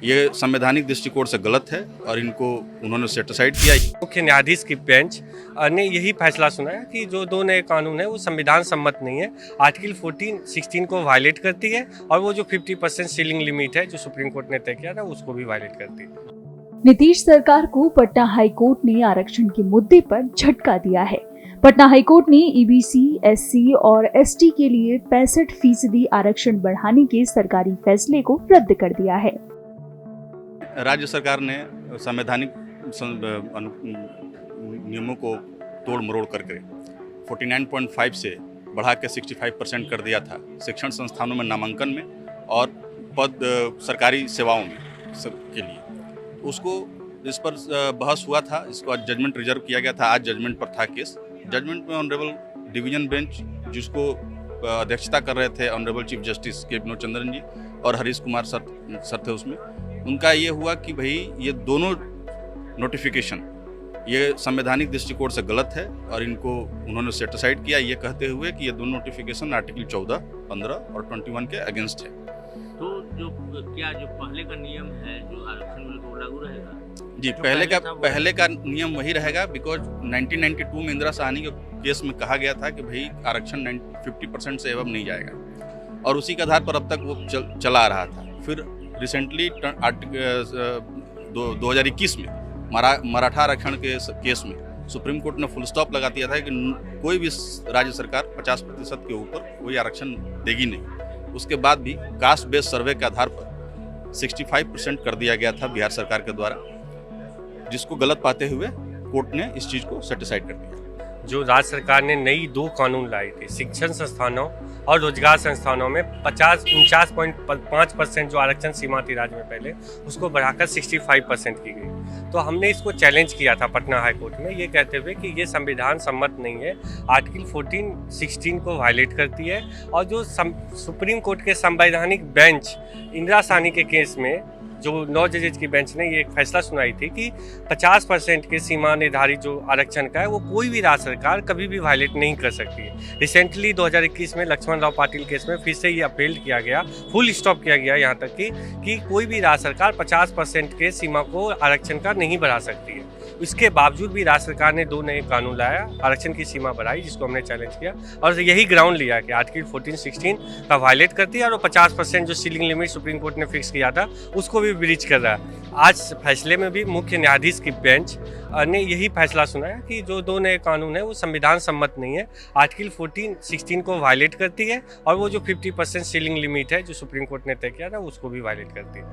ये संवैधानिक दृष्टिकोण से गलत है और इनको उन्होंने सेटिसाइड किया। मुख्य न्यायाधीश की बेंच ने यही फैसला सुनाया कि जो दो नए कानून है वो संविधान सम्मत नहीं है, आर्टिकल 14-16 को वायलेट करती है और वो जो 50% सीलिंग लिमिट है जो सुप्रीम कोर्ट ने तय किया था उसको भी वायलेट करती है। नीतीश सरकार को पटना हाईकोर्ट ने आरक्षण के मुद्दे पर झटका दिया है। पटना हाईकोर्ट ने ईबीसी, एससी और एसटी के लिए 65% आरक्षण बढ़ाने के सरकारी फैसले को रद्द कर दिया है। राज्य सरकार ने संवैधानिक नियमों को तोड़ मरोड़ करके 49.5 से बढ़ा के 65% कर दिया था शिक्षण संस्थानों में नामांकन में और पद सरकारी सेवाओं में के लिए। उसको इस पर बहस हुआ था, इसको आज जजमेंट रिजर्व किया गया था। आज जजमेंट पर था केस। जजमेंट में ऑनरेबल डिवीजन बेंच जिसको अध्यक्षता कर रहे थे ऑनरेबल चीफ जस्टिस के विनोद चंद्रन जी और हरीश कुमार सर थे उसमें, उनका ये हुआ कि भाई ये दोनों नोटिफिकेशन ये संवैधानिक दृष्टिकोण से गलत है और इनको उन्होंने सेटिसाइड किया, ये कहते हुए कि ये दोनों नोटिफिकेशन आर्टिकल 14, 15 और 21 के अगेंस्ट है। तो जो पहले का नियम है जो आरक्षण में वो लागू रहेगा? जी, पहले का नियम वही रहेगा बिकॉज 1992 में इंदिरा साहनी के केस में कहा गया था कि भाई आरक्षण 50% से एवं नहीं जाएगा और उसी के आधार पर अब तक वो चला आ रहा था। फिर रिसेंटली 2021 में मराठा आरक्षण के केस में सुप्रीम कोर्ट ने फुल स्टॉप लगा दिया था कि कोई भी राज्य सरकार 50% के ऊपर कोई आरक्षण देगी नहीं। उसके बाद भी कास्ट बेस्ड सर्वे के आधार पर 65% कर दिया गया था बिहार सरकार के द्वारा, जिसको गलत पाते हुए कोर्ट ने इस चीज़ को सेटिसाइड कर दिया। जो राज्य सरकार ने नई 2 कानून लाई थे, शिक्षण संस्थानों और रोजगार संस्थानों में 49.5% जो आरक्षण सीमा थी राज्य में पहले, उसको बढ़ाकर 65% की गई। तो हमने इसको चैलेंज किया था पटना हाई कोर्ट में, ये कहते हुए कि ये संविधान सम्मत नहीं है, आर्टिकल 14-16 को वायलेट करती है। और जो सुप्रीम कोर्ट के संवैधानिक बेंच इंदिरा साहनी के केस में जो 9 जजेज की बेंच ने ये एक फैसला सुनाई थी कि 50% के सीमा निर्धारित जो आरक्षण का है वो कोई भी राज्य सरकार कभी भी वायलेट नहीं कर सकती है। रिसेंटली 2021 में लक्ष्मण राव पाटिल केस में फिर से ये अपील किया गया, फुल स्टॉप किया गया यहाँ तक कि कोई भी राज्य सरकार 50% के सीमा को आरक्षण का नहीं बढ़ा सकती है। इसके बावजूद भी राज्य सरकार ने 2 नए कानून लाया, आरक्षण की सीमा बढ़ाई, जिसको हमने चैलेंज किया और यही ग्राउंड लिया कि आर्टिकल 14-16 का वायलेट करती है और 50% जो सीलिंग लिमिट सुप्रीम कोर्ट ने फिक्स किया था उसको भी ब्रीच कर रहा है। आज फैसले में भी मुख्य न्यायाधीश की बेंच ने यही फैसला सुनाया कि जो 2 नए कानून है वो संविधान सम्मत नहीं है, आर्टिकल 14-16 को वायलेट करती है और वो जो 50% सीलिंग लिमिट है जो सुप्रीम कोर्ट ने तय किया था उसको भी वायलेट करती है।